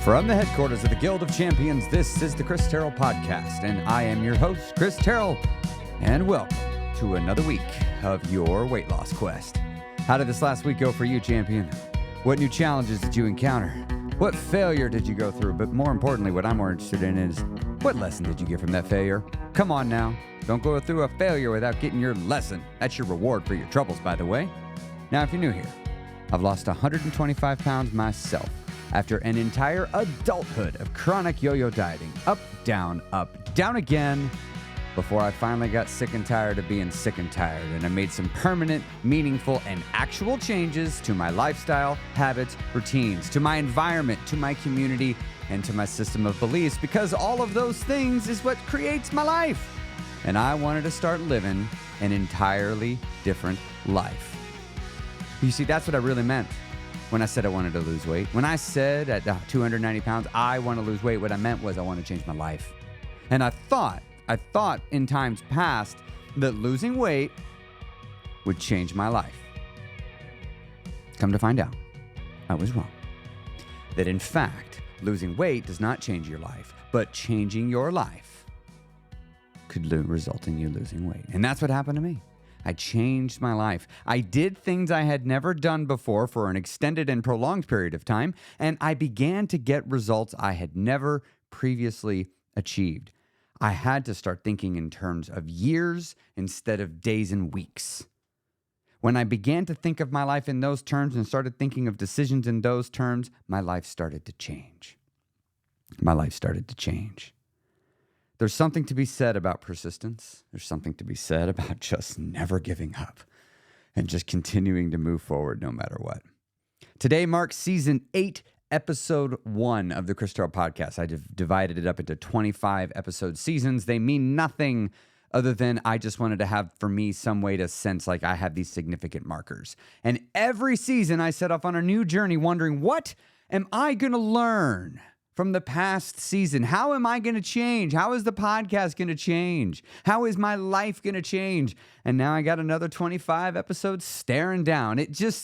From the headquarters of the Guild of Champions, this is the Chris Terrell Podcast, and I am your host, Chris Terrell, and welcome to another week of your weight loss quest. How did this last week go for you, champion? What new challenges did you encounter? What failure did you go through? But more importantly, what I'm more interested in is, what lesson did you get from that failure? Come on now. Don't go through a failure without getting your lesson. That's your reward for your troubles, by the way. Now, if you're new here, I've lost 125 pounds myself after an entire adulthood of chronic yo-yo dieting. Up, down again, before I finally got sick and tired of being sick and tired, and I made some permanent, meaningful, and actual changes to my lifestyle, habits, routines, to my environment, to my community, and to my system of beliefs, because all of those things is what creates my life. And I wanted to start living an entirely different life. You see, that's what I really meant when I said I wanted to lose weight. When I said at 290 pounds, I want to lose weight, what I meant was I want to change my life. And I thought in times past that losing weight would change my life. Come to find out, I was wrong. That in fact, losing weight does not change your life, but changing your life could result in you losing weight. And that's what happened to me. I changed my life. I did things I had never done before for an extended and prolonged period of time, and I began to get results I had never previously achieved. I had to start thinking in terms of years instead of days and weeks. When I began to think of my life in those terms and started thinking of decisions in those terms, my life started to change. There's something to be said about persistence. There's something to be said about just never giving up and just continuing to move forward no matter what. Today marks season 8, episode 1 of the Chris Terrell Podcast. I divided it up into 25 episode seasons. They mean nothing other than I just wanted to have, for me, some way to sense like I have these significant markers. And every season I set off on a new journey wondering, what am I going to learn from the past season? How am I going to change? How is the podcast going to change? How is my life going to change? And now I got another 25 episodes staring down. This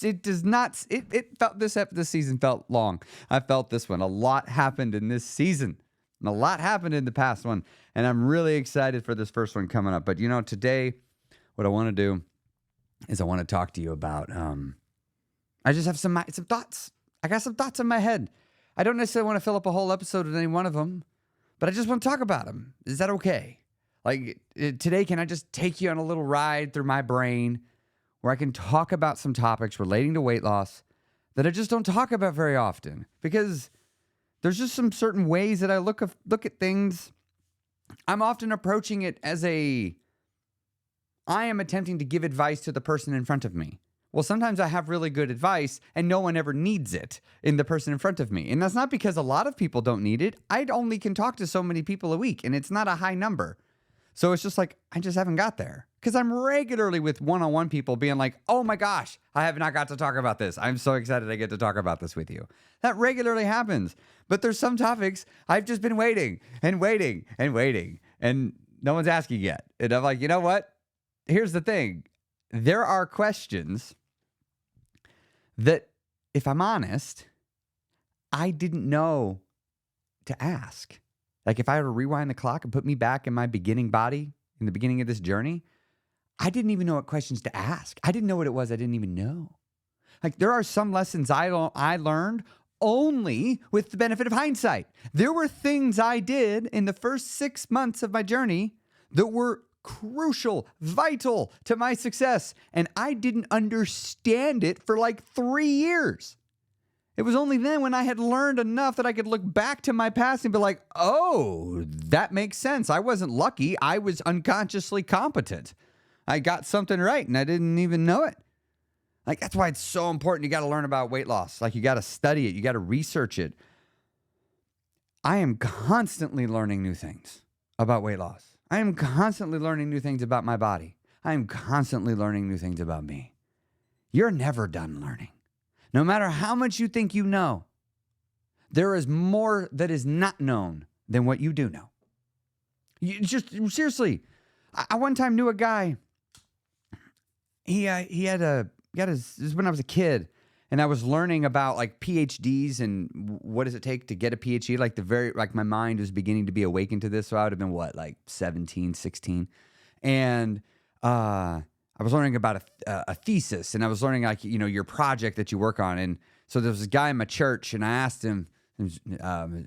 season felt long. I felt this one. A lot happened in this season. And a lot happened in the past one. And I'm really excited for this first one coming up. But today, what I want to do is I want to talk to you about, I just have some thoughts. I got some thoughts in my head. I don't necessarily want to fill up a whole episode with any one of them, but I just want to talk about them. Is that okay? Today, can I just take you on a little ride through my brain where I can talk about some topics relating to weight loss that I just don't talk about very often? Because there's just some certain ways that I look at things. I'm often approaching it as I am attempting to give advice to the person in front of me. Well, sometimes I have really good advice and no one ever needs it in the person in front of me. And that's not because a lot of people don't need it. I only can talk to so many people a week, and it's not a high number. So it's just like, I just haven't got there. Because I'm regularly with one-on-one people being like, oh my gosh, I have not got to talk about this. I'm so excited I get to talk about this with you. That regularly happens. But there's some topics I've just been waiting, and no one's asking yet. And I'm like, you know what? Here's the thing. There are questions that, if I'm honest, I didn't know to ask. Like, if I were to rewind the clock and put me back in my beginning body, in the beginning of this journey, I didn't even know what questions to ask. I didn't know what it was I didn't even know. Like, there are some lessons I learned only with the benefit of hindsight. There were things I did in the first 6 months of my journey that were crucial, vital to my success. And I didn't understand it for like 3 years. It was only then when I had learned enough that I could look back to my past and be like, oh, that makes sense. I wasn't lucky. I was unconsciously competent. I got something right and I didn't even know it. Like, that's why it's so important. You got to learn about weight loss. Like, you got to study it. You got to research it. I am constantly learning new things about weight loss. I am constantly learning new things about my body. I am constantly learning new things about me. You're never done learning. No matter how much you think you know, there is more that is not known than what you do know. Seriously, I one time knew a guy. This is when I was a kid, and I was learning about like PhDs and what does it take to get a PhD. Like my mind was beginning to be awakened to this. So I would have been like 17, 16. And I was learning about a thesis, and I was learning like, your project that you work on. And so there was this guy in my church, and I asked him, his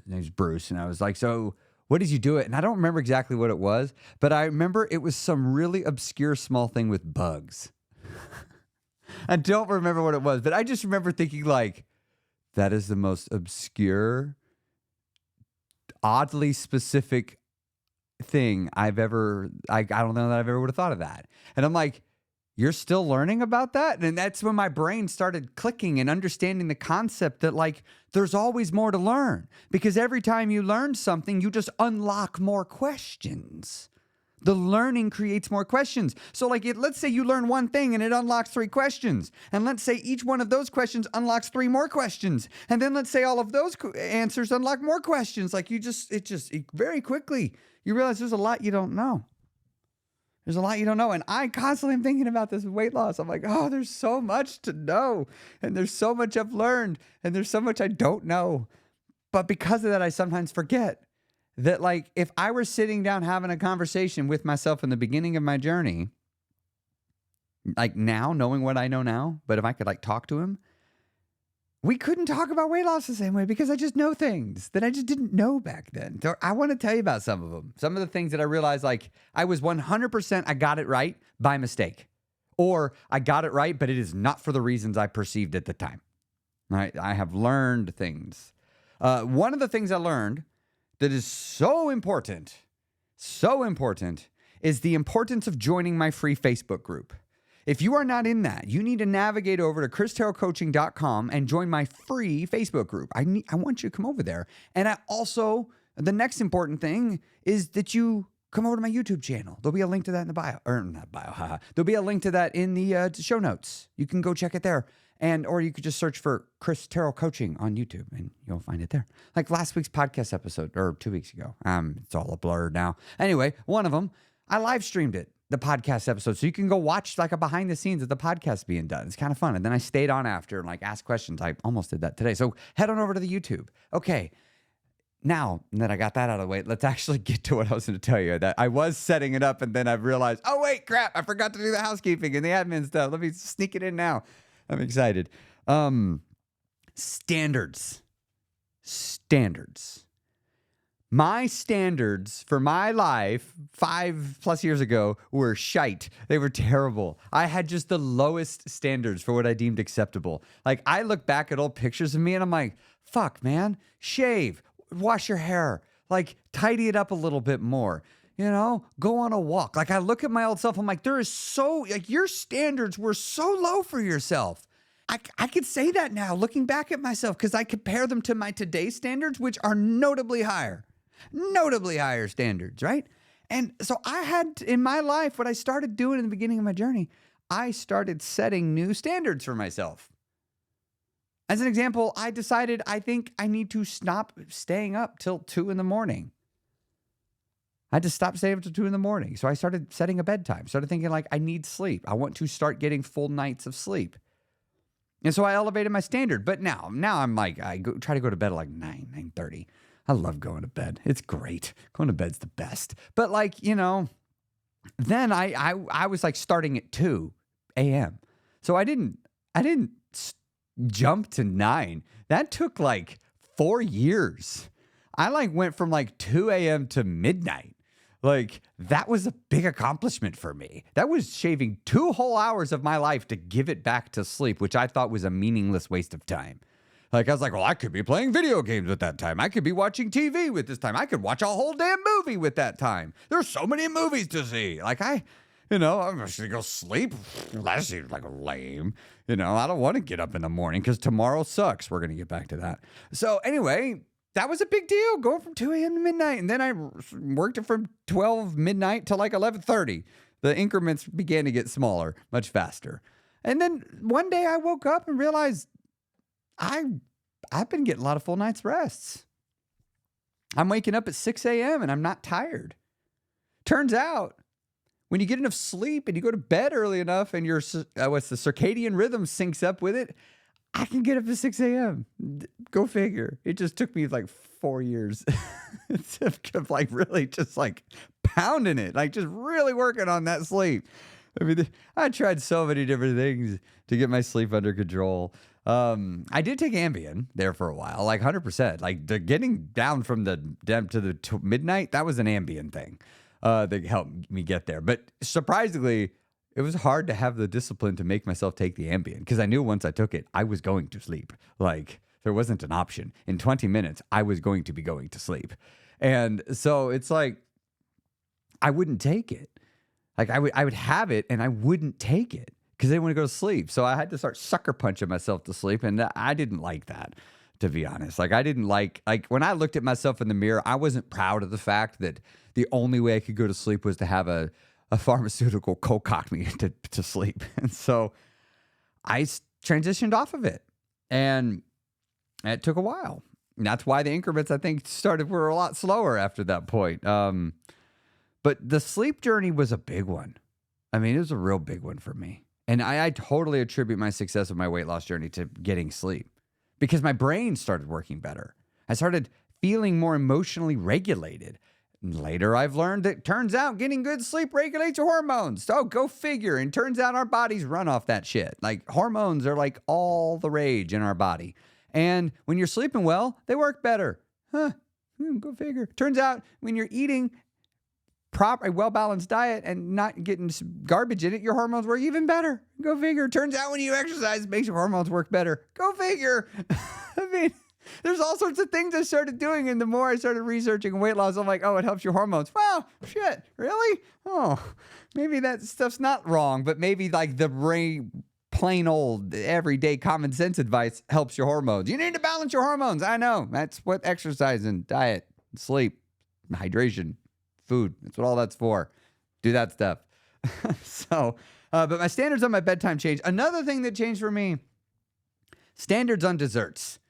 name's Bruce. And I was like, so what did you do it? And I don't remember exactly what it was, but I remember it was some really obscure small thing with bugs. I don't remember what it was, but I just remember thinking like, that is the most obscure, oddly specific thing I don't know that I've ever would have thought of that. And I'm like, you're still learning about that? And that's when my brain started clicking and understanding the concept that like, there's always more to learn, because every time you learn something, you just unlock more questions. The learning creates more questions. So like, let's say you learn one thing and it unlocks 3 questions. And let's say each one of those questions unlocks 3 more questions. And then let's say all of those answers unlock more questions. Like very quickly, you realize there's a lot you don't know. There's a lot you don't know. And I constantly am thinking about this weight loss. I'm like, oh, there's so much to know. And there's so much I've learned. And there's so much I don't know. But because of that, I sometimes forget that like, if I were sitting down having a conversation with myself in the beginning of my journey, like now, knowing what I know now, but if I could like talk to him, we couldn't talk about weight loss the same way, because I just know things that I just didn't know back then. So I want to tell you about some of them. Some of the things that I realized, like I was 100%, I got it right by mistake, or I got it right, but it is not for the reasons I perceived at the time. Right? I have learned things. One of the things I learned that is so important, is the importance of joining my free Facebook group. If you are not in that, you need to navigate over to christerrellcoaching.com and join my free Facebook group. I want you to come over there. And the next important thing is that you come over to my YouTube channel. There'll be a link to that in the bio, or not bio, there'll be a link to that in the show notes. You can go check it there. Or you could just search for Chris Terrell Coaching on YouTube and you'll find it there. Like last week's podcast episode, or 2 weeks ago. It's all a blur now. Anyway, one of them, I live streamed it, the podcast episode. So you can go watch like a behind the scenes of the podcast being done. It's kind of fun. And then I stayed on after and like asked questions. I almost did that today. So head on over to the YouTube. Okay. Now that I got that out of the way, let's actually get to what I was going to tell you. That I was setting it up and then I realized, oh wait, crap, I forgot to do the housekeeping and the admin stuff. Let me sneak it in now. I'm excited. Standards. My standards for my life 5+ years ago were shite. They were terrible. I had just the lowest standards for what I deemed acceptable. Like I look back at old pictures of me and I'm like, fuck, man, shave, wash your hair, like tidy it up a little bit more. Go on a walk. Like I look at my old self, I'm like, your standards were so low for yourself. I could say that now, looking back at myself, because I compare them to my today's standards, which are notably higher standards, right? And so I had in my life, what I started doing in the beginning of my journey, I started setting new standards for myself. As an example, I decided I think I need to stop staying up till 2 a.m. I had to stop staying up till 2 a.m. So I started setting a bedtime, started thinking like I need sleep. I want to start getting full nights of sleep. And so I elevated my standard. But now I'm like, try to go to bed at like 9:30. I love going to bed. It's great. Going to bed's the best. But like, then I was like starting at 2 a.m. So I didn't jump to 9. That took like 4 years. I like went from like 2 a.m. to midnight. Like that was a big accomplishment for me. That was shaving 2 whole hours of my life to give it back to sleep, which I thought was a meaningless waste of time. Like I was like, well, I could be playing video games with that time. I could be watching TV with this time. I could watch a whole damn movie with that time. There's so many movies to see. Like I'm just gonna go sleep. That seems like lame. I don't want to get up in the morning because tomorrow sucks. We're gonna get back to that. So anyway, that was a big deal, going from 2 a.m. to midnight. And then I worked it from 12 midnight to like 11:30. The increments began to get smaller, much faster. And then one day I woke up and realized I've been getting a lot of full night's rests. I'm waking up at 6 a.m. and I'm not tired. Turns out, when you get enough sleep and you go to bed early enough and your the circadian rhythm syncs up with it, I can get up at 6 a.m. Go figure. It just took me like 4 years of like really just like pounding it, like just really working on that sleep. I mean, I tried so many different things to get my sleep under control. I did take Ambien there for a while, like 100%. Like the getting down from the to the midnight, that was an Ambien thing that helped me get there. But surprisingly, it was hard to have the discipline to make myself take the Ambien because I knew once I took it, I was going to sleep. Like there wasn't an option. In 20 minutes, I was going to be going to sleep. And so it's like, I wouldn't take it. Like I would have it and I wouldn't take it because I didn't want to go to sleep. So I had to start sucker punching myself to sleep. And I didn't like that, to be honest. Like I didn't like when I looked at myself in the mirror, I wasn't proud of the fact that the only way I could go to sleep was to have a pharmaceutical concoct me to sleep. And so I transitioned off of it. And it took a while. And that's why the increments, I think, were a lot slower after that point. But the sleep journey was a big one. I mean, it was a real big one for me. And I totally attribute my success of my weight loss journey to getting sleep because my brain started working better. I started feeling more emotionally regulated. Later, I've learned that turns out getting good sleep regulates your hormones. So go figure. And turns out our bodies run off that shit. Like hormones are like all the rage in our body. And when you're sleeping well, they work better. Go figure. Turns out when you're eating a well-balanced diet and not getting garbage in it, your hormones work even better. Go figure. Turns out when you exercise, it makes your hormones work better. Go figure. I mean, there's all sorts of things I started doing, and the more I started researching weight loss, I'm like, oh, it helps your hormones. Wow, shit, really? Oh, maybe that stuff's not wrong, but maybe like the plain old everyday common sense advice helps your hormones. You need to balance your hormones. I know. That's what exercise and diet, sleep, hydration, food. That's what all that's for. Do that stuff. But my standards on my bedtime changed. Another thing that changed for me, standards on desserts.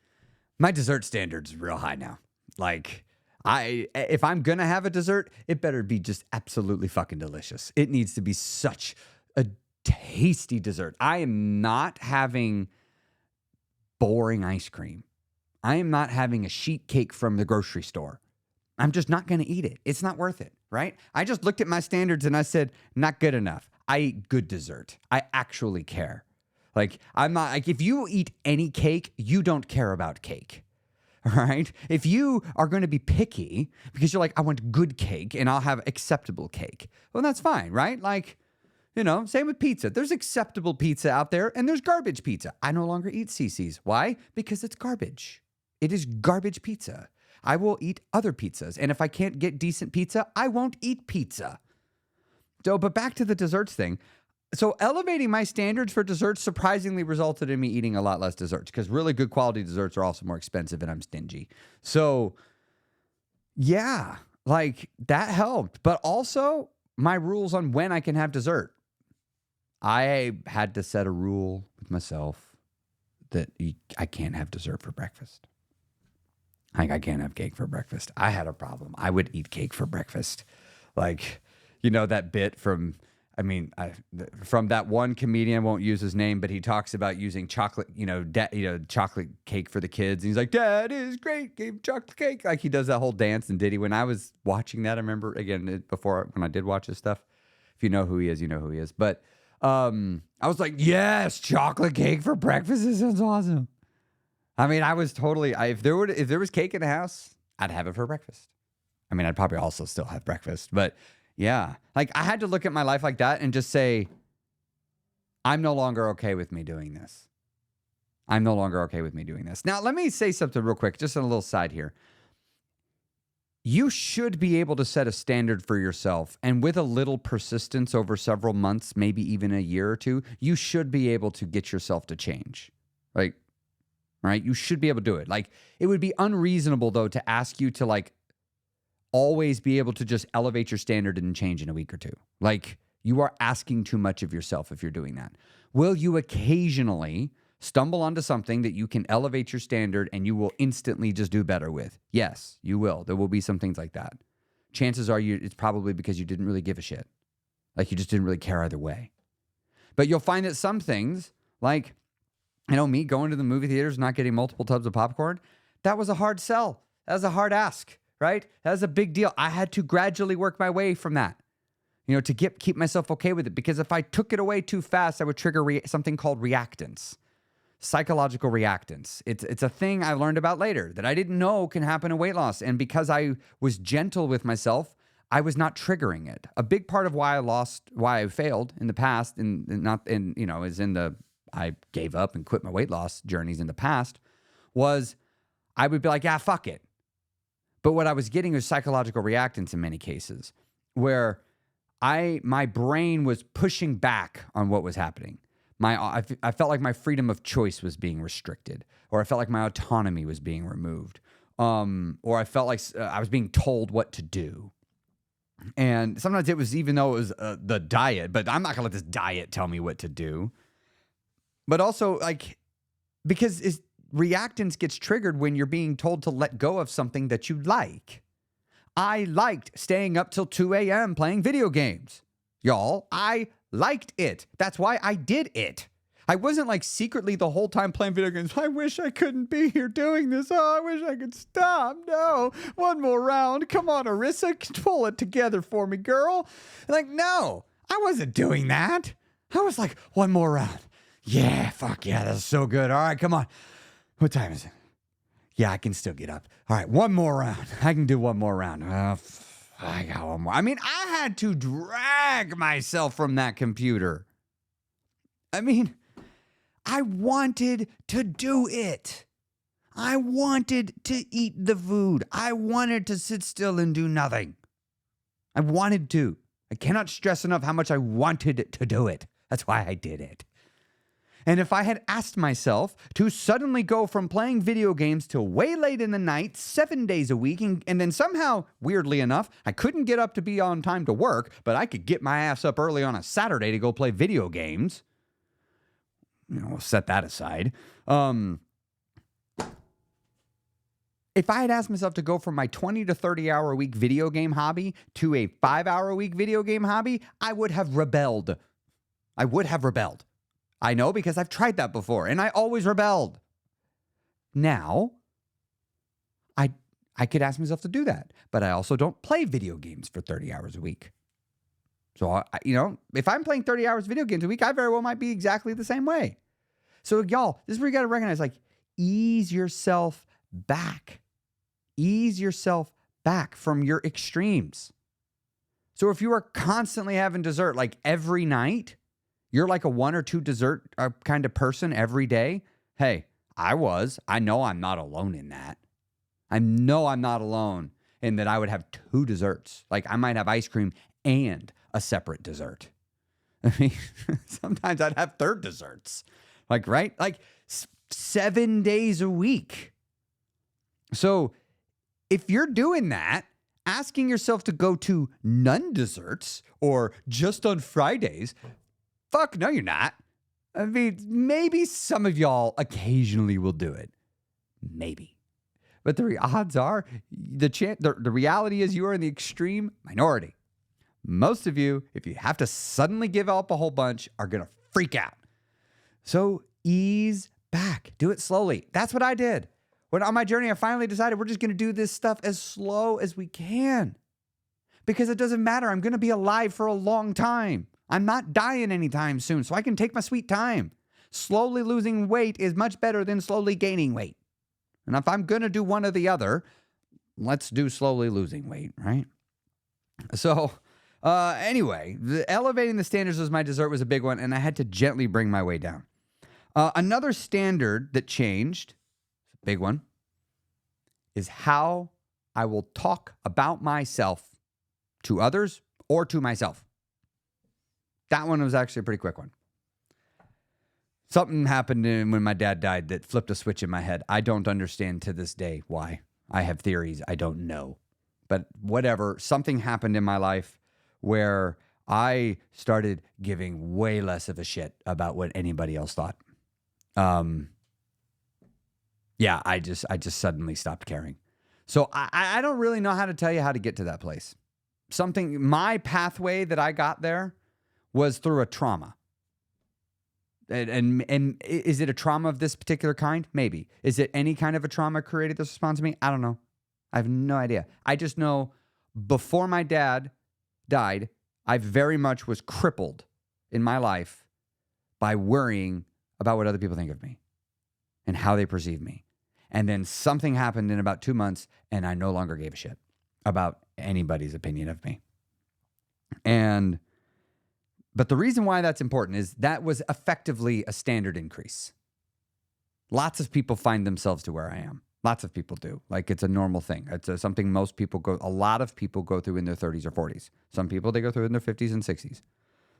My dessert standards are real high now. Like, if I'm going to have a dessert, it better be just absolutely fucking delicious. It needs to be such a tasty dessert. I am not having boring ice cream. I am not having a sheet cake from the grocery store. I'm just not going to eat it. It's not worth it, right? I just looked at my standards and I said, not good enough. I eat good dessert. I actually care. Like, I'm not, like, if you eat any cake, you don't care about cake, all right? If you are going to be picky because you're like, I want good cake and I'll have acceptable cake, well, that's fine, right? Like, you know, same with pizza. There's acceptable pizza out there and there's garbage pizza. I no longer eat CC's. Why? Because it's garbage. It is garbage pizza. I will eat other pizzas. And if I can't get decent pizza, I won't eat pizza. So, but back to the desserts thing. So elevating my standards for desserts surprisingly resulted in me eating a lot less desserts because really good quality desserts are also more expensive and I'm stingy. So yeah, like that helped. But also my rules on when I can have dessert. I had to set a rule with myself that I can't have dessert for breakfast. Like I can't have cake for breakfast. I had a problem. I would eat cake for breakfast. Like, you know, that bit from that one comedian, I won't use his name, but he talks about using chocolate, chocolate cake for the kids. And he's like, Dad is great, gave chocolate cake. Like he does that whole dance and ditty. When I was watching that, I remember, again, before when I did watch his stuff, if you know who he is, you know who he is. But I was like, yes, chocolate cake for breakfast. This sounds awesome. I mean, I was totally, if there was cake in the house, I'd have it for breakfast. I mean, I'd probably also still have breakfast, but yeah, like I had to look at my life like that and just say, I'm no longer okay with me doing this. I'm no longer okay with me doing this. Now, let me say something real quick, just on a little side here. You should be able to set a standard for yourself, and with a little persistence over several months, maybe even a year or two, you should be able to get yourself to change. Like, right? You should be able to do it. Like, it would be unreasonable, though, to ask you to, like, always be able to just elevate your standard and change in a week or two. Like, you are asking too much of yourself if you're doing that. Will you occasionally stumble onto something that you can elevate your standard and you will instantly just do better with? Yes, you will. There will be some things like that. Chances are it's probably because you didn't really give a shit. Like, you just didn't really care either way. But you'll find that some things, like Me going to the movie theaters, not getting multiple tubs of popcorn, that was a hard sell. That was a hard ask, right? That was a big deal. I had to gradually work my way from that, to keep myself okay with it. Because if I took it away too fast, I would trigger something called reactance, psychological reactance. It's a thing I learned about later that I didn't know can happen in weight loss. And because I was gentle with myself, I was not triggering it. A big part of why I failed in the past, I gave up and quit my weight loss journeys in the past, was I would be like, yeah, fuck it. But what I was getting was psychological reactance in many cases, where my brain was pushing back on what was happening. I felt like my freedom of choice was being restricted, or I felt like my autonomy was being removed, or I felt like I was being told what to do. And sometimes it was, even though it was the diet, but I'm not gonna let this diet tell me what to do. But also, because reactance gets triggered when you're being told to let go of something that you like. I liked staying up till 2 a.m. playing video games. Y'all, I liked it. That's why I did it. I wasn't secretly the whole time playing video games. I wish I couldn't be here doing this. Oh, I wish I could stop. No, one more round. Come on, Arissa, pull it together for me, girl. No, I wasn't doing that. I was like, one more round. Yeah, fuck yeah, that's so good. All right, come on. What time is it? Yeah, I can still get up. All right, one more round. I can do one more round. I got one more. I had to drag myself from that computer. I wanted to do it. I wanted to eat the food. I wanted to sit still and do nothing. I wanted to. I cannot stress enough how much I wanted to do it. That's why I did it. And if I had asked myself to suddenly go from playing video games till way late in the night, 7 days a week, and then somehow, weirdly enough, I couldn't get up to be on time to work, but I could get my ass up early on a Saturday to go play video games. We'll set that aside. If I had asked myself to go from my 20 to 30 hour a week video game hobby to a 5 hour a week video game hobby, I would have rebelled. I know, because I've tried that before, and I always rebelled. Now, I could ask myself to do that, but I also don't play video games for 30 hours a week. So, if I'm playing 30 hours video games a week, I very well might be exactly the same way. So, y'all, this is where you got to recognize, ease yourself back. Ease yourself back from your extremes. So if you are constantly having dessert, every night, you're like a 1 or 2 dessert kind of person every day. Hey, I know I'm not alone in that. I know I'm not alone in that I would have 2 desserts. I might have ice cream and a separate dessert. Sometimes I'd have 3rd desserts. Right? 7 days a week. So if you're doing that, asking yourself to go to none desserts or just on Fridays, fuck no, you're not. Maybe some of y'all occasionally will do it. Maybe. But the odds are, the reality is you are in the extreme minority. Most of you, if you have to suddenly give up a whole bunch, are going to freak out. So ease back. Do it slowly. That's what I did. When on my journey, I finally decided we're just going to do this stuff as slow as we can. Because it doesn't matter. I'm going to be alive for a long time. I'm not dying anytime soon, so I can take my sweet time. Slowly losing weight is much better than slowly gaining weight. And if I'm going to do one or the other, let's do slowly losing weight, right? So, anyway, elevating the standards as my dessert was a big one, and I had to gently bring my way down. Another standard that changed, big one, is how I will talk about myself to others or to myself. That one was actually a pretty quick one. Something happened when my dad died that flipped a switch in my head. I don't understand to this day why. I have theories. I don't know. But whatever, something happened in my life where I started giving way less of a shit about what anybody else thought. Yeah, I just suddenly stopped caring. So I don't really know how to tell you how to get to that place. My pathway that I got there was through a trauma. And is it a trauma of this particular kind? Maybe. Is it any kind of a trauma created this response to me? I don't know. I have no idea. I just know before my dad died, I very much was crippled in my life by worrying about what other people think of me and how they perceive me. And then something happened in about 2 months, and I no longer gave a shit about anybody's opinion of me. But the reason why that's important is that was effectively a standard increase. Lots of people find themselves to where I am. Lots of people do. Like, it's a normal thing. It's something a lot of people go through in their 30s or 40s. Some people, they go through in their 50s and 60s.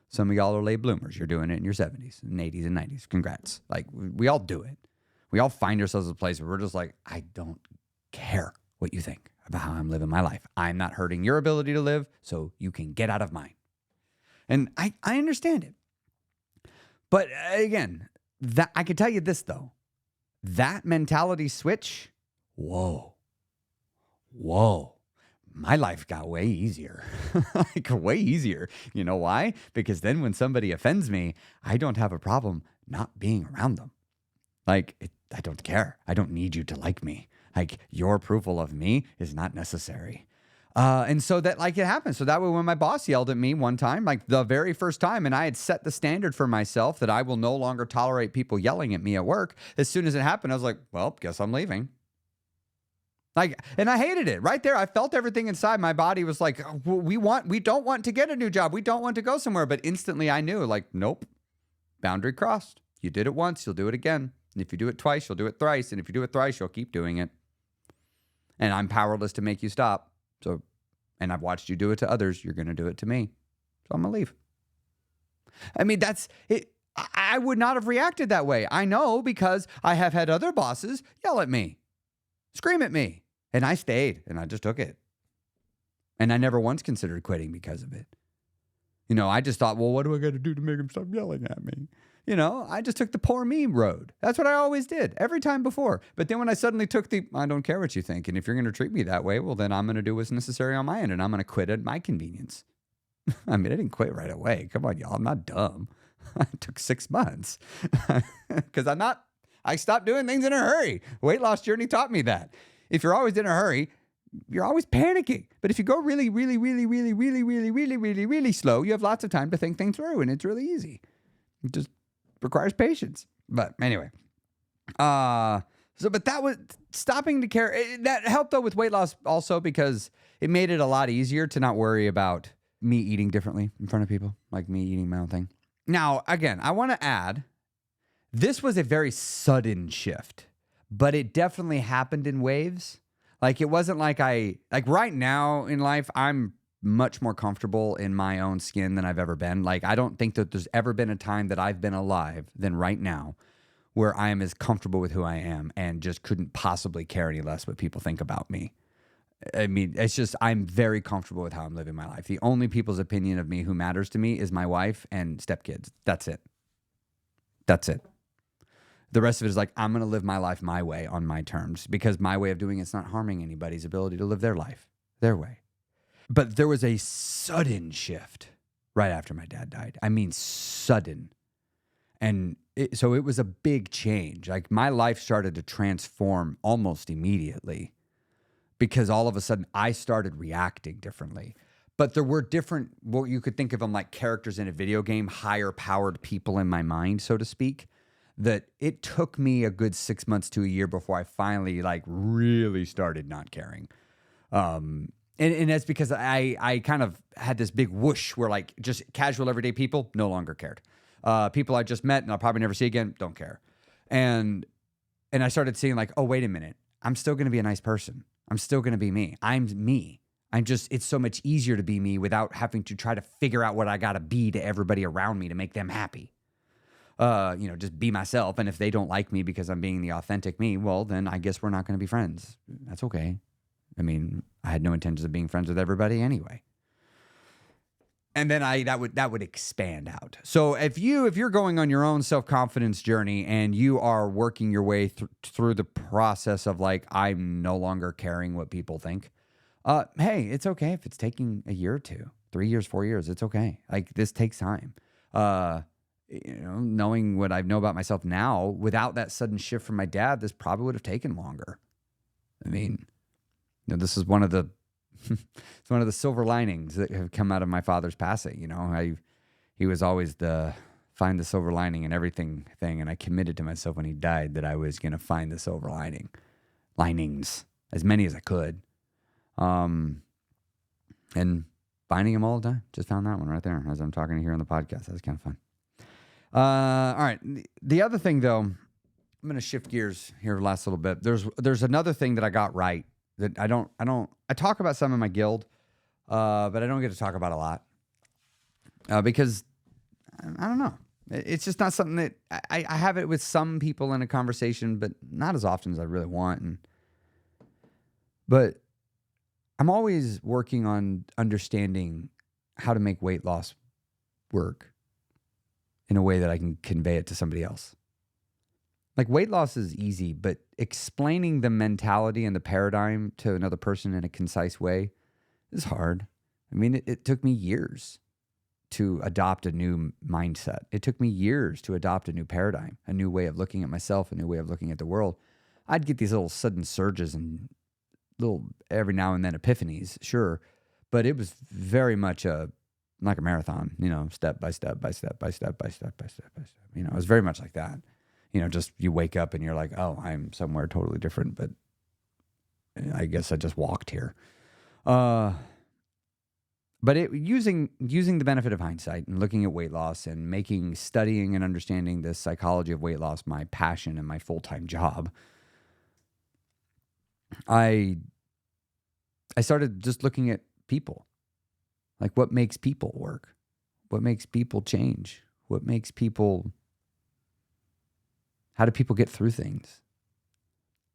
Some of y'all are late bloomers. You're doing it in your 70s and 80s and 90s. Congrats. Like, we all do it. We all find ourselves in a place where we're just like, I don't care what you think about how I'm living my life. I'm not hurting your ability to live, so you can get out of mine. And I understand it. But again, that I can tell you this, though. That mentality switch, whoa, my life got way easier. Like, way easier. You know why? Because then when somebody offends me, I don't have a problem not being around them. Like, I don't care. I don't need you to like me. Like, your approval of me is not necessary. And so that, like, it happened. So that way, when my boss yelled at me one time, like the very first time, and I had set the standard for myself that I will no longer tolerate people yelling at me at work. As soon as it happened, I was like, well, guess I'm leaving. Like, and I hated it right there. I felt everything inside. My body was like, we don't want to get a new job. We don't want to go somewhere. But instantly I knew, like, nope, boundary crossed. You did it once, you'll do it again. And if you do it twice, you'll do it thrice. And if you do it thrice, you'll keep doing it. And I'm powerless to make you stop. So, and I've watched you do it to others. You're going to do it to me. So I'm going to leave. I mean, that's it. I would not have reacted that way. I know, because I have had other bosses yell at me, scream at me, and I stayed and I just took it. And I never once considered quitting because of it. You know, I just thought, well, what do I got to do to make him stop yelling at me? You know, I just took the poor me road. That's what I always did every time before. But then when I suddenly took I don't care what you think. And if you're going to treat me that way, well, then I'm going to do what's necessary on my end. And I'm going to quit at my convenience. I mean, I didn't quit right away. Come on, y'all. I'm not dumb. It took 6 months because I stopped doing things in a hurry. Weight loss journey taught me that. If you're always in a hurry, you're always panicking. But if you go really, really, really, really, really, really, really, really, really slow, you have lots of time to think things through, and it's really easy. It just requires patience. But anyway, but that was stopping to care. That helped though with weight loss also, because it made it a lot easier to not worry about me eating differently in front of people, like me eating my own thing. Now, again, I want to add, this was a very sudden shift, but it definitely happened in waves. Like, it wasn't like right now in life, I'm much more comfortable in my own skin than I've ever been. Like, I don't think that there's ever been a time that I've been alive than right now where I am as comfortable with who I am and just couldn't possibly care any less what people think about me. I mean, it's just, I'm very comfortable with how I'm living my life. The only people's opinion of me who matters to me is my wife and stepkids. That's it. That's it. The rest of it is like, I'm going to live my life my way on my terms, because my way of doing it's not harming anybody's ability to live their life their way. But there was a sudden shift right after my dad died. I mean, sudden. And so it was a big change. Like, my life started to transform almost immediately, because all of a sudden I started reacting differently. But there were different, what you could think of them like characters in a video game, higher powered people in my mind, so to speak, that it took me a good 6 months to a year before I finally like really started not caring. And that's because I kind of had this big whoosh where, like, just casual everyday people no longer cared. People I just met and I'll probably never see again, don't care. And I started seeing like, oh, wait a minute. I'm still going to be a nice person. I'm still going to be me. I'm me. It's so much easier to be me without having to try to figure out what I got to be to everybody around me to make them happy. Just be myself. And if they don't like me because I'm being the authentic me, well, then I guess we're not going to be friends. That's okay. I mean, I had no intentions of being friends with everybody anyway. And then that would expand out. So if you're going on your own self-confidence journey and you are working your way through the process of like, I'm no longer caring what people think. Hey, it's okay if it's taking a year or two, 3 years, 4 years. It's okay. Like, this takes time. knowing what I know about myself now, without that sudden shift from my dad, this probably would have taken longer. I mean, this is one of the it's one of the silver linings that have come out of my father's passing. He was always the find the silver lining in everything thing, and I committed to myself when he died that I was going to find the silver linings, as many as I could, and finding them all the time. Just found that one right there as I'm talking here on the podcast. That was kind of fun. All right. The other thing, though, I'm going to shift gears here the last little bit. There's another thing that I got right that I talk about some in my guild, but I don't get to talk about a lot because I don't know. It's just not something that I have it with some people in a conversation, but not as often as I really want. But I'm always working on understanding how to make weight loss work in a way that I can convey it to somebody else. Like, weight loss is easy, but explaining the mentality and the paradigm to another person in a concise way is hard. I mean, it took me years to adopt a new mindset. It took me years to adopt a new paradigm, a new way of looking at myself, a new way of looking at the world. I'd get these little sudden surges and little every now and then epiphanies, sure, but it was very much like a marathon, step by step by step by step by step by step by step. It was very much like that. Just you wake up and you're like, oh, I'm somewhere totally different, but I guess I just walked here. But using the benefit of hindsight and looking at weight loss and studying and understanding the psychology of weight loss my passion and my full-time job, I started just looking at people. Like, what makes people work? What makes people change? How do people get through things?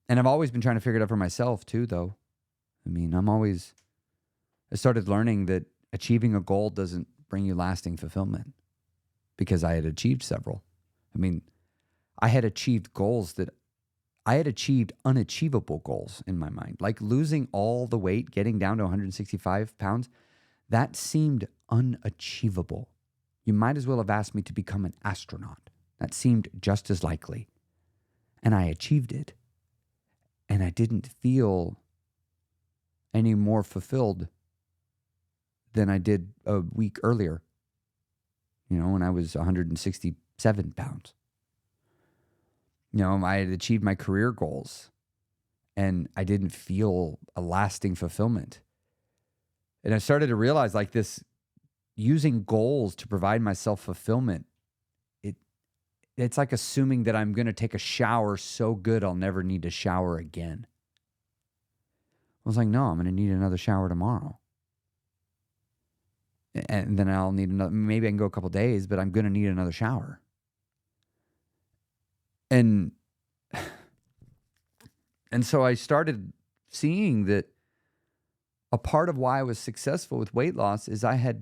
And I've always been trying to figure it out for myself too, though. I mean, I started learning that achieving a goal doesn't bring you lasting fulfillment, because I had achieved several. I mean, I had achieved unachievable goals in my mind, like losing all the weight, getting down to 165 pounds. That seemed unachievable. You might as well have asked me to become an astronaut. That seemed just as likely. And I achieved it. And I didn't feel any more fulfilled than I did a week earlier, when I was 167 pounds. I had achieved my career goals, and I didn't feel a lasting fulfillment. And I started to realize, like, this using goals to provide myself fulfillment, it's like assuming that I'm going to take a shower so good I'll never need to shower again. I was like, no, I'm going to need another shower tomorrow. And then I'll need another, maybe I can go a couple days, but I'm going to need another shower. And so I started seeing that a part of why I was successful with weight loss is I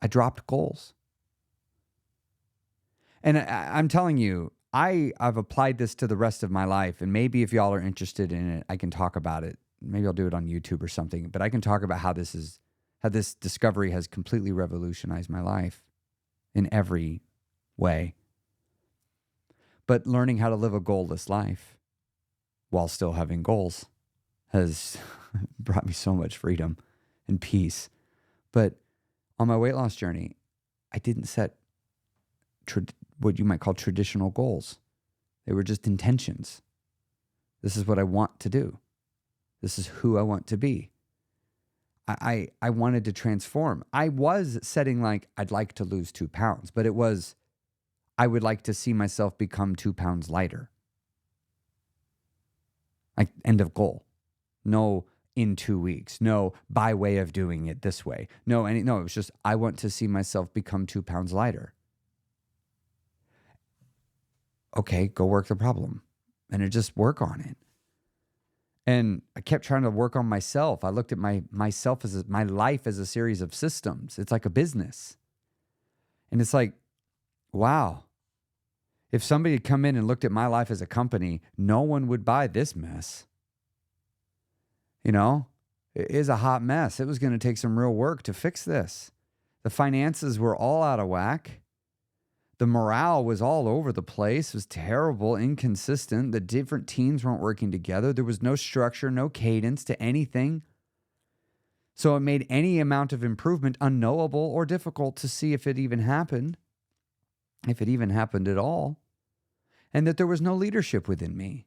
dropped goals. And I'm telling you, I've applied this to the rest of my life. And maybe if y'all are interested in it, I can talk about it. Maybe I'll do it on YouTube or something. But I can talk about how this discovery has completely revolutionized my life in every way. But learning how to live a goalless life while still having goals has brought me so much freedom and peace. But on my weight loss journey, I didn't set what you might call traditional goals. They were just intentions. This is what I want to do. This is who I want to be. I wanted to transform. I was setting I'd like to lose 2 pounds, but it was, I would like to see myself become 2 pounds lighter. End of goal. No, in 2 weeks. No, by way of doing it this way. No, it was just, I want to see myself become 2 pounds lighter. Okay, go work the problem. And just work on it. And I kept trying to work on myself. I looked at my life as a series of systems. It's like a business. And it's like, wow. If somebody had come in and looked at my life as a company, no one would buy this mess. It is a hot mess. It was going to take some real work to fix this. The finances were all out of whack. The morale was all over the place. It was terrible, inconsistent. The different teams weren't working together. There was no structure, no cadence to anything. So it made any amount of improvement unknowable or difficult to see if it even happened, if it even happened at all, and that there was no leadership within me.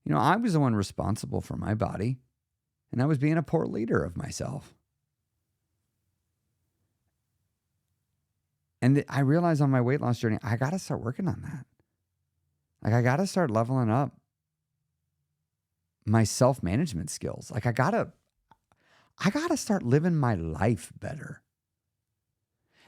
I was the one responsible for my body, and I was being a poor leader of myself. And I realized on my weight loss journey, I got to start working on that. I got to start leveling up my self-management skills. I got to start living my life better.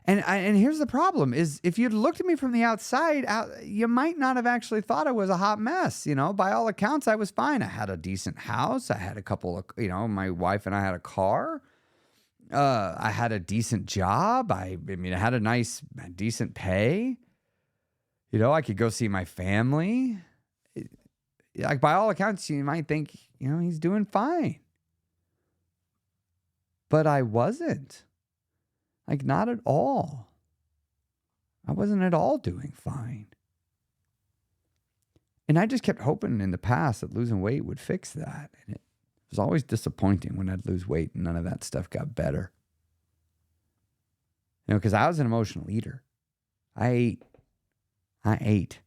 And here's the problem is if you'd looked at me from the outside, you might not have actually thought I was a hot mess. By all accounts, I was fine. I had a decent house. I had a couple of, my wife and I had a car. I had a decent job. I had a decent pay. I could go see my family. Like by all accounts, you might think, he's doing fine. But I wasn't. Not at all. I wasn't at all doing fine. And I just kept hoping in the past that losing weight would fix that. And it was always disappointing when I'd lose weight and none of that stuff got better. Because I was an emotional eater. I ate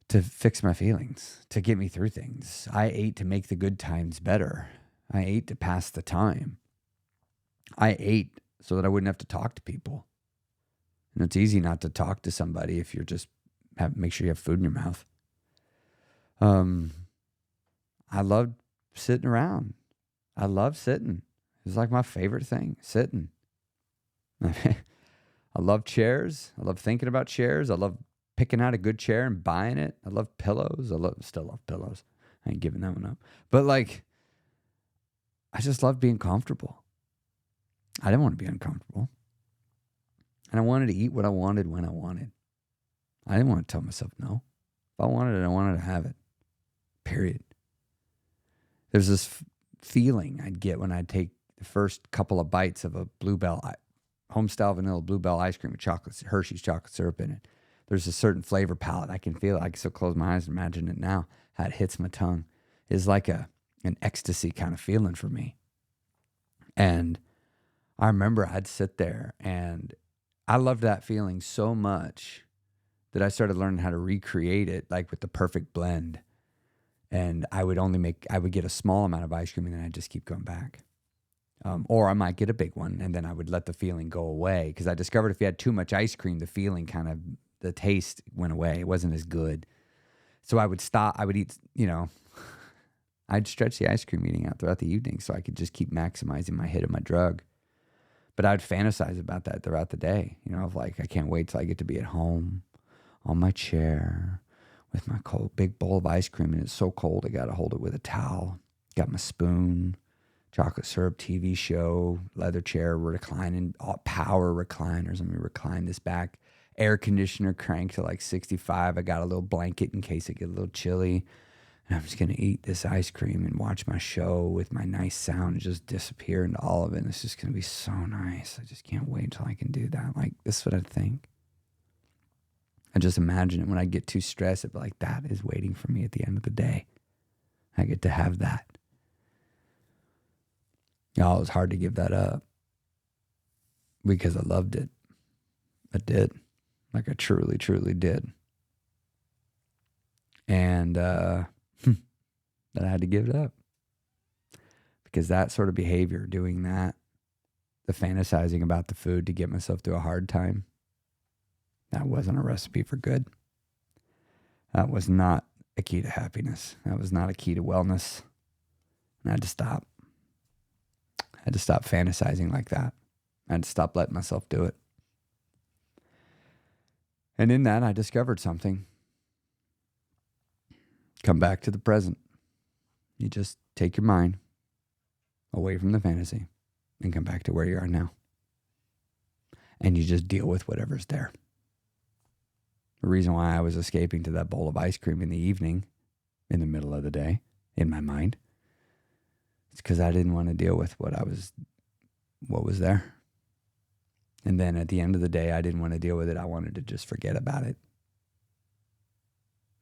to fix my feelings, to get me through things. I ate to make the good times better. I ate to pass the time. I ate so that I wouldn't have to talk to people. And it's easy not to talk to somebody if you're just make sure you have food in your mouth. I loved sitting around. I loved sitting. It was like my favorite thing, sitting. I love chairs. I love thinking about chairs. I love picking out a good chair and buying it. I love pillows. Still love pillows. I ain't giving that one up. But I just love being comfortable. I didn't want to be uncomfortable. And I wanted to eat what I wanted when I wanted. I didn't want to tell myself no. If I wanted it, I wanted to have it. Period. There's this feeling I'd get when I'd take the first couple of bites of a Bluebell, homestyle vanilla Bluebell ice cream with Hershey's chocolate syrup in it. There's a certain flavor palette. I can feel it. I can still close my eyes and imagine it now. How it hits my tongue. It's like an ecstasy kind of feeling for me. And I remember I'd sit there and I loved that feeling so much that I started learning how to recreate it with the perfect blend. And I would get a small amount of ice cream and then I'd just keep going back. Or I might get a big one and then I would let the feeling go away. Because I discovered if you had too much ice cream, the feeling the taste went away. It wasn't as good. So I would stop. I would eat, I'd stretch the ice cream eating out throughout the evening so I could just keep maximizing my hit of my drug. But I'd fantasize about that throughout the day, I can't wait till I get to be at home on my chair with my big bowl of ice cream. And it's so cold, I got to hold it with a towel. Got my spoon, chocolate syrup, TV show, leather chair, reclining, power recliners. Let me recline this back. Air conditioner cranked to 65. I got a little blanket in case it get a little chilly. And I'm just going to eat this ice cream and watch my show with my nice sound and just disappear into all of it. And it's just going to be so nice. I just can't wait until I can do that. This is what I think. I just imagine it when I get too stressed. I'd be like, that is waiting for me at the end of the day. I get to have that. It was hard to give that up because I loved it. I did. I truly, truly did. And, that I had to give it up because that sort of behavior, doing that, the fantasizing about the food to get myself through a hard time, that wasn't a recipe for good. That was not a key to happiness. That was not a key to wellness. And I had to stop. I had to stop fantasizing like that. I had to stop letting myself do it. And in that, I discovered something. Come back to the present. You just take your mind away from the fantasy and come back to where you are now. And you just deal with whatever's there. The reason why I was escaping to that bowl of ice cream in the evening, in the middle of the day, in my mind, it's because I didn't want to deal with what was there. And then at the end of the day, I didn't want to deal with it. I wanted to just forget about it.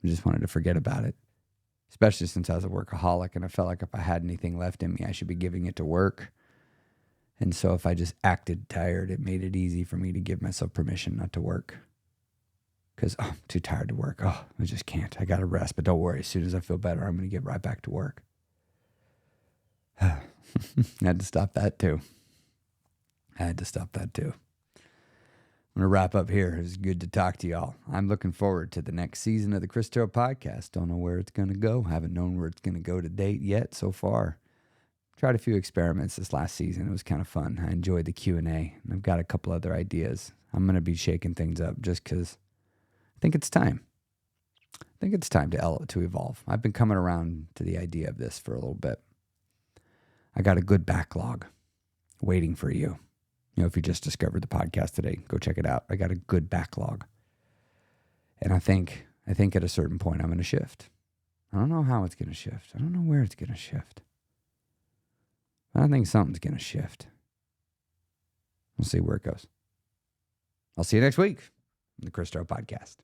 I just wanted to forget about it, especially since I was a workaholic and I felt like if I had anything left in me, I should be giving it to work. And so if I just acted tired, it made it easy for me to give myself permission not to work. Because I'm too tired to work. I just can't. I got to rest. But don't worry. As soon as I feel better, I'm going to get right back to work. I had to stop that too. I'm going to wrap up here. It was good to talk to y'all. I'm looking forward to the next season of the Chris Terrell Podcast. Don't know where it's going to go. Haven't known where it's going to go to date yet so far. Tried a few experiments this last season. It was kind of fun. I enjoyed the Q&A. And I've got a couple other ideas. I'm going to be shaking things up just because I think it's time. I think it's time to evolve. I've been coming around to the idea of this for a little bit. I got a good backlog waiting for you. If you just discovered the podcast today, go check it out. I got a good backlog. And I think at a certain point I'm going to shift. I don't know how it's going to shift. I don't know where it's going to shift. But I think something's going to shift. We'll see where it goes. I'll see you next week on the Chris Terrell Podcast.